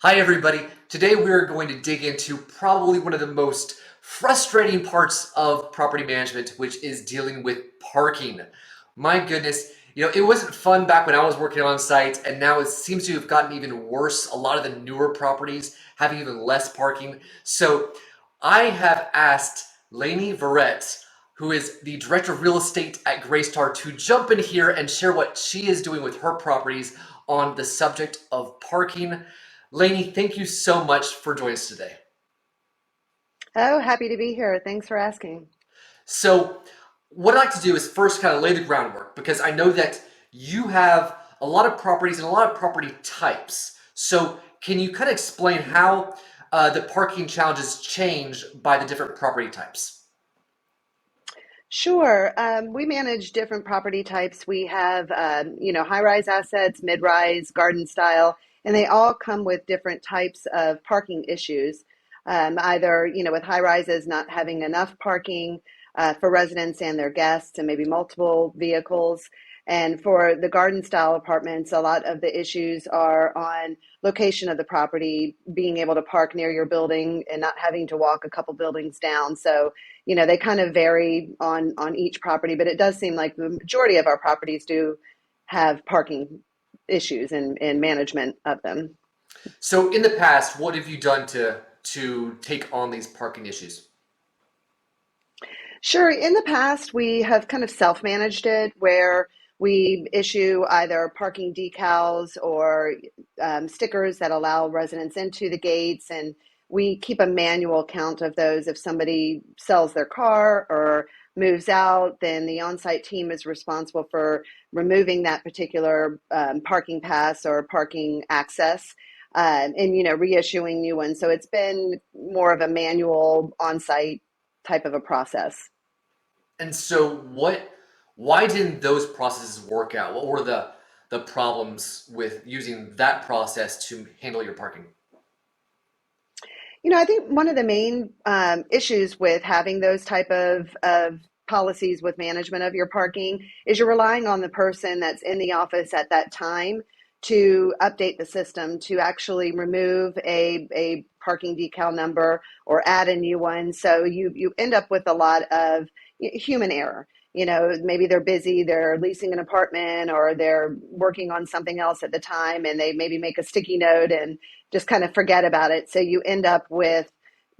Hi, everybody. Today we're going to dig into probably one of the most frustrating parts of property management, which is dealing with parking. My goodness, it wasn't fun back when I was working on site, and now it seems to have gotten even worse. A lot of the newer properties having even less parking. So I have asked Melanie Verret, who is the director of real estate at Greystar, to jump in here and share what she is doing with her properties on the subject of parking. Lainey, thank you so much for joining us today. Oh, happy to be here. Thanks for asking. So, what I'd like to do is first kind of lay the groundwork because I know that you have a lot of properties and a lot of property types. So, can you kind of explain how the parking challenges change by the different property types? Sure. We manage different property types. We have, high-rise assets, mid-rise, garden style, and they all come with different types of parking issues. Either, with high rises not having enough parking for residents and their guests, and maybe multiple vehicles. And for the garden style apartments, a lot of the issues are on location of the property, being able to park near your building and not having to walk a couple buildings down. So they kind of vary on each property, but it does seem like the majority of our properties do have parking issues and management of them. So, in the past, what have you done to take on these parking issues? Sure. In the past, we have kind of self-managed it where we issue either parking decals or stickers that allow residents into the gates, and we keep a manual count of those. If somebody sells their car or moves out, then the on-site team is responsible for removing that particular parking pass or parking access. And reissuing new ones. So it's been more of a manual on-site type of a process. And so, why didn't those processes work out? What were the problems with using that process to handle your parking? I think one of the main issues with having those type of policies with management of your parking is you're relying on the person that's in the office at that time to update the system to actually remove a parking decal number or add a new one. So you end up with a lot of human error. Maybe they're busy, they're leasing an apartment, or they're working on something else at the time, and they maybe make a sticky note and just kind of forget about it. So you end up with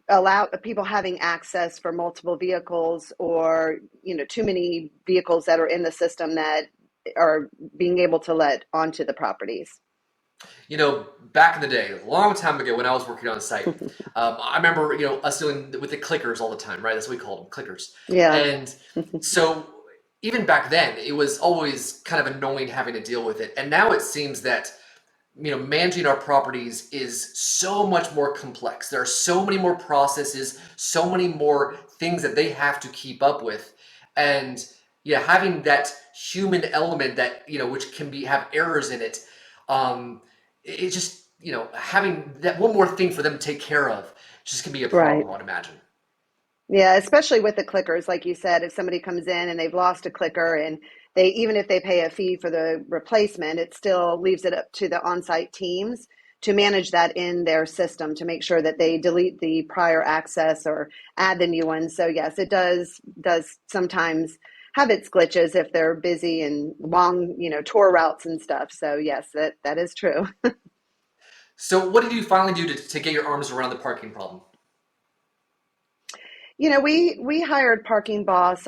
allow people having access for multiple vehicles, or too many vehicles that are in the system that are being able to let onto the properties. Back in the day, a long time ago when I was working on site, I remember, us dealing with the clickers all the time, right? That's what we called them, clickers. Yeah. And so even back then, it was always kind of annoying having to deal with it. And now it seems that, managing our properties is so much more complex. There are so many more processes, so many more things that they have to keep up with. And yeah, having that human element that, which can have errors in it, it just, having that one more thing for them to take care of just can be a Right. problem, I'd imagine. Yeah, especially with the clickers, like you said, if somebody comes in and they've lost a clicker, and they, even if they pay a fee for the replacement, it still leaves it up to the on-site teams to manage that in their system to make sure that they delete the prior access or add the new one. So yes, it does sometimes have its glitches if they're busy and long, tour routes and stuff. So yes, that is true. So what did you finally do to get your arms around the parking problem? We hired Parking Boss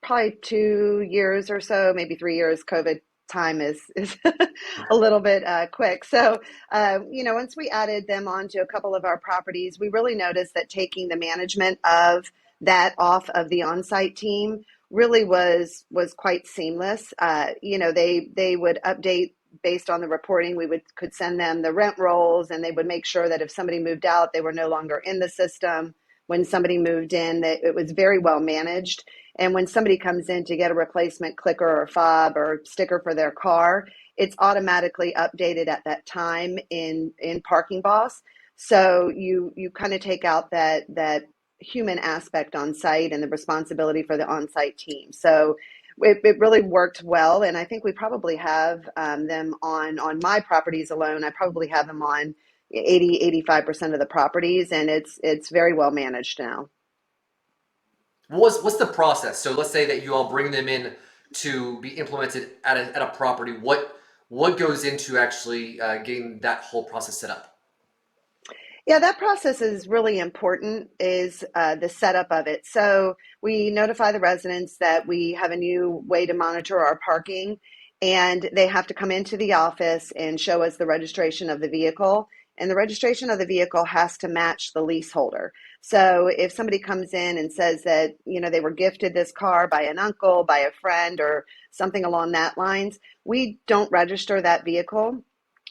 probably 2 years or so, maybe 3 years. COVID time is a little bit quick. So, once we added them onto a couple of our properties, we really noticed that taking the management of that off of the on-site team really was quite seamless. They would update based on the reporting. We could send them the rent rolls, and they would make sure that if somebody moved out, they were no longer in the system. When somebody moved in, that it was very well managed. And when somebody comes in to get a replacement clicker or fob or sticker for their car, it's automatically updated at that time in Parking Boss. So you kind of take out that human aspect on site and the responsibility for the on site team. So it really worked well, and I think we probably have them on my properties alone. I probably have them on 80-85% of the properties, and it's very well managed now. What's the process? So let's say that you all bring them in to be implemented at a property. What goes into actually getting that whole process set up? Yeah, that process is really important, is the setup of it. So we notify the residents that we have a new way to monitor our parking, and they have to come into the office and show us the registration of the vehicle. And the registration of the vehicle has to match the leaseholder. So if somebody comes in and says that, they were gifted this car by an uncle, by a friend, or something along that lines, we don't register that vehicle.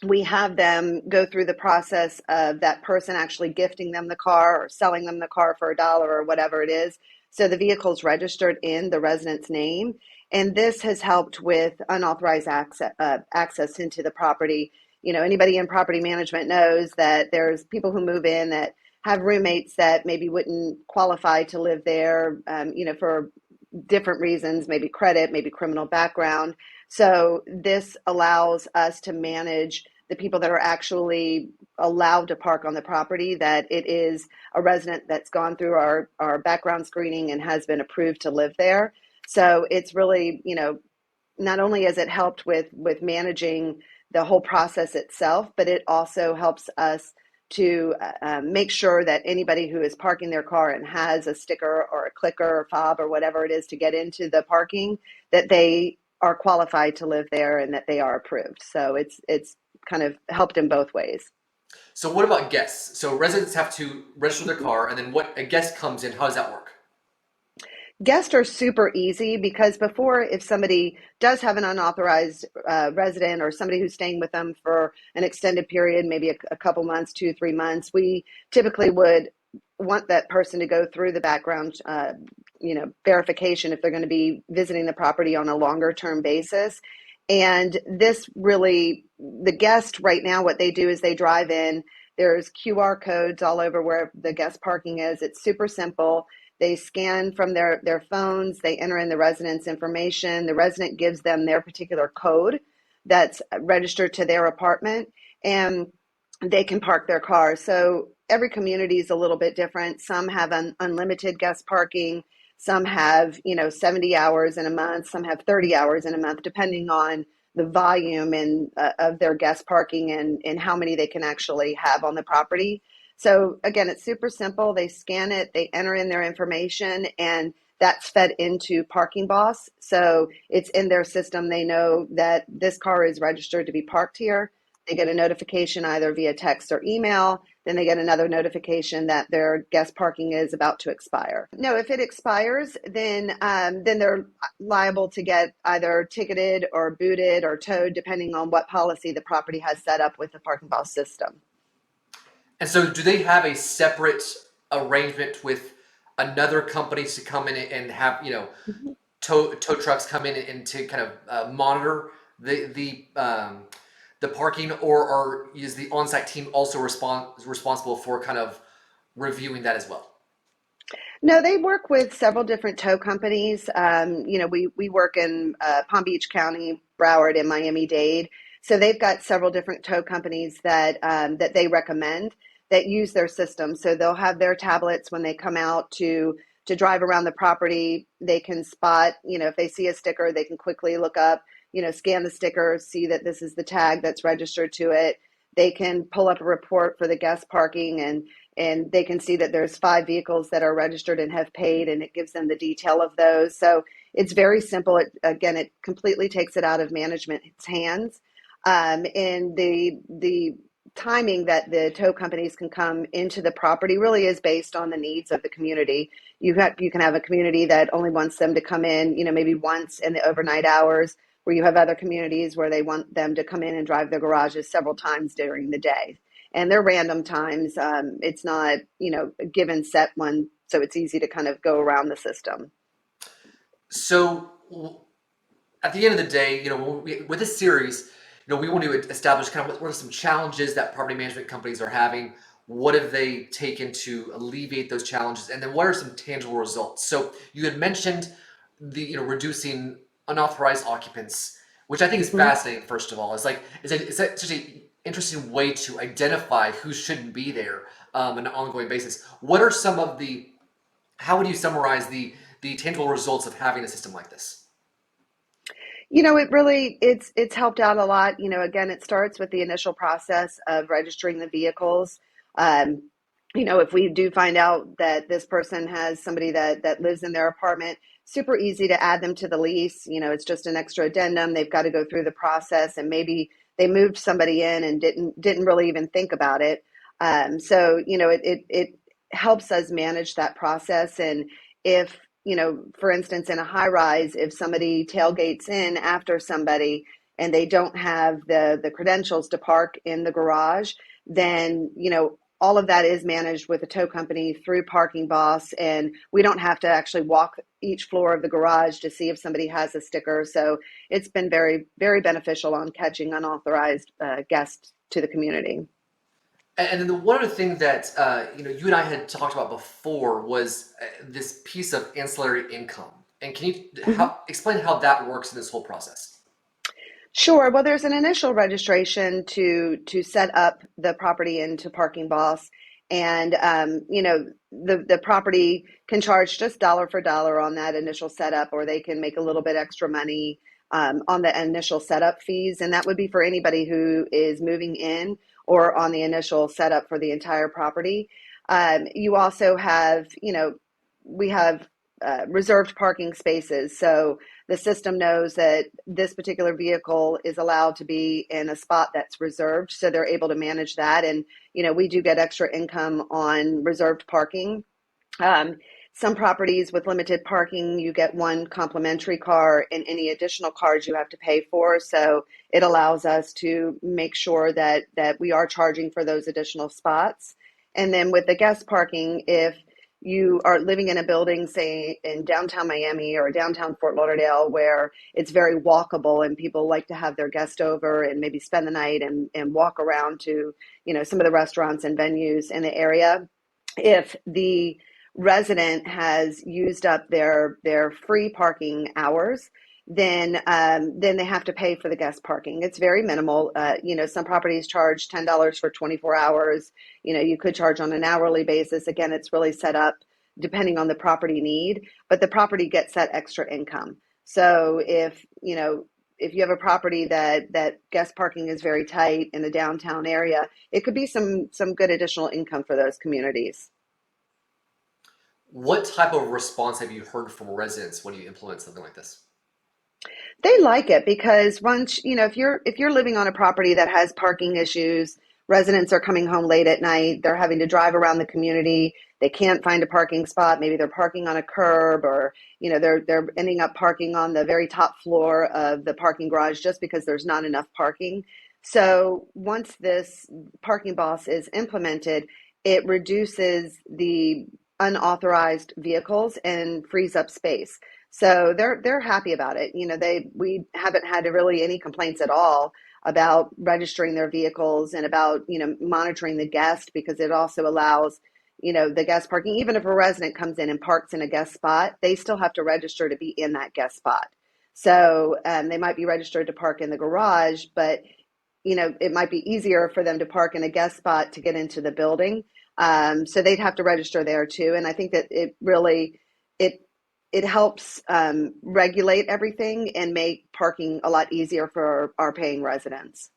We have them go through the process of that person actually gifting them the car or selling them the car for $1 or whatever it is. So the vehicle's registered in the resident's name. And this has helped with unauthorized access into the property. Anybody in property management knows that there's people who move in that have roommates that maybe wouldn't qualify to live there, for different reasons, maybe credit, maybe criminal background. So this allows us to manage the people that are actually allowed to park on the property, that it is a resident that's gone through our background screening and has been approved to live there. So it's really, not only has it helped with managing the whole process itself, but it also helps us to make sure that anybody who is parking their car and has a sticker or a clicker or fob or whatever it is to get into the parking, that they are qualified to live there and that they are approved. So it's kind of helped in both ways. So what about guests? So residents have to register their car, and then what a guest comes in, how does that work? Guests are super easy because before, if somebody does have an unauthorized resident or somebody who's staying with them for an extended period, maybe a couple months, 2, 3 months, we typically would want that person to go through the background, verification if they're going to be visiting the property on a longer term basis. And this really, the guest right now, what they do is they drive in. There's QR codes all over where the guest parking is. It's super simple. They scan from their phones, they enter in the resident's information. The resident gives them their particular code that's registered to their apartment, and they can park their car. So every community is a little bit different. Some have unlimited guest parking. Some have, 70 hours in a month. Some have 30 hours in a month, depending on the volume and of their guest parking and how many they can actually have on the property. So again, it's super simple. They scan it, they enter in their information, and that's fed into Parking Boss. So it's in their system. They know that this car is registered to be parked here. They get a notification either via text or email. Then they get another notification that their guest parking is about to expire. No, if it expires, then they're liable to get either ticketed or booted or towed, depending on what policy the property has set up with the Parking Boss system. And so do they have a separate arrangement with another company to come in and have, tow trucks come in and to kind of monitor the parking, or is the on-site team also responsible for kind of reviewing that as well? No, they work with several different tow companies. We work in Palm Beach County, Broward, and Miami-Dade. So they've got several different tow companies that they recommend that use their system. So they'll have their tablets when they come out to drive around the property. They can spot, if they see a sticker, they can quickly look up, scan the sticker, see that this is the tag that's registered to it. They can pull up a report for the guest parking, and they can see that there's 5 vehicles that are registered and have paid, and it gives them the detail of those. So it's very simple. It completely takes it out of management's hands. And the timing that the tow companies can come into the property really is based on the needs of the community. You can have a community that only wants them to come in, maybe once in the overnight hours, where you have other communities where they want them to come in and drive their garages several times during the day. And they're random times. It's not, a given set one, so it's easy to kind of go around the system. So at the end of the day, with this series, we want to establish kind of what are some challenges that property management companies are having. What have they taken to alleviate those challenges, and then what are some tangible results? So you had mentioned the reducing unauthorized occupants, which I think is Mhm. fascinating. First of all, it's like it's essentially interesting way to identify who shouldn't be there on an ongoing basis. What are some of the, how would you summarize the tangible results of having a system like this? It really it's helped out a lot. Again, it starts with the initial process of registering the vehicles. Um, if we do find out that this person has somebody that lives in their apartment, super easy to add them to the lease. It's just an extra addendum. They've got to go through the process, and maybe they moved somebody in and didn't really even think about it. So it helps us manage that process. And if for instance, in a high rise, if somebody tailgates in after somebody and they don't have the credentials to park in the garage, then, all of that is managed with a tow company through Parking Boss. And we don't have to actually walk each floor of the garage to see if somebody has a sticker. So it's been very, very beneficial on catching unauthorized guests to the community. And then the one other thing that you and I had talked about before was this piece of ancillary income. And can you Mhm. explain how that works in this whole process? Sure. Well, there's an initial registration to set up the property into Parking Boss, and the property can charge just dollar for dollar on that initial setup, or they can make a little bit extra money on the initial setup fees, and that would be for anybody who is moving in or on the initial setup for the entire property. You also have, we have reserved parking spaces, so the system knows that this particular vehicle is allowed to be in a spot that's reserved, so they're able to manage that. And we do get extra income on reserved parking. um, some properties with limited parking, you get one complimentary car, and any additional cars you have to pay for. So it allows us to make sure that we are charging for those additional spots. And then with the guest parking, if you are living in a building, say in downtown Miami or downtown Fort Lauderdale, where it's very walkable and people like to have their guest over and maybe spend the night and walk around to, some of the restaurants and venues in the area. If the resident has used up their free parking hours, then they have to pay for the guest parking. It's very minimal. Some properties charge $10 for 24 hours. You could charge on an hourly basis. Again, it's really set up depending on the property need, but the property gets that extra income. So if you have a property that guest parking is very tight in the downtown area, it could be some good additional income for those communities. What type of response have you heard from residents when you implement something like this? They like it because once, if you're living on a property that has parking issues, residents are coming home late at night, they're having to drive around the community, they can't find a parking spot, maybe they're parking on a curb, or they're ending up parking on the very top floor of the parking garage just because there's not enough parking. So once this parking boss is implemented, it reduces the unauthorized vehicles and frees up space. So they're happy about it. We haven't had really any complaints at all about registering their vehicles and about monitoring the guest, because it also allows the guest parking. Even if a resident comes in and parks in a guest spot, they still have to register to be in that guest spot. So they might be registered to park in the garage, but it might be easier for them to park in a guest spot to get into the building. So they'd have to register there too. And I think that it it helps regulate everything and make parking a lot easier for our paying residents.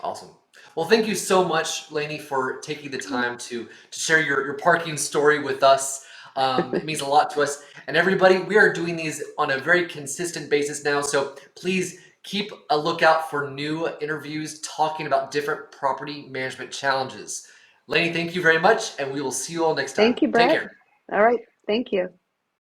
Awesome. Well, thank you so much, Lainey, for taking the time to share your parking story with us. It means a lot to us. And everybody, we are doing these on a very consistent basis now. So please keep a lookout for new interviews talking about different property management challenges. Lainey, thank you very much, and we will see you all next time. Thank you, Take Brett. care. All right. Thank you.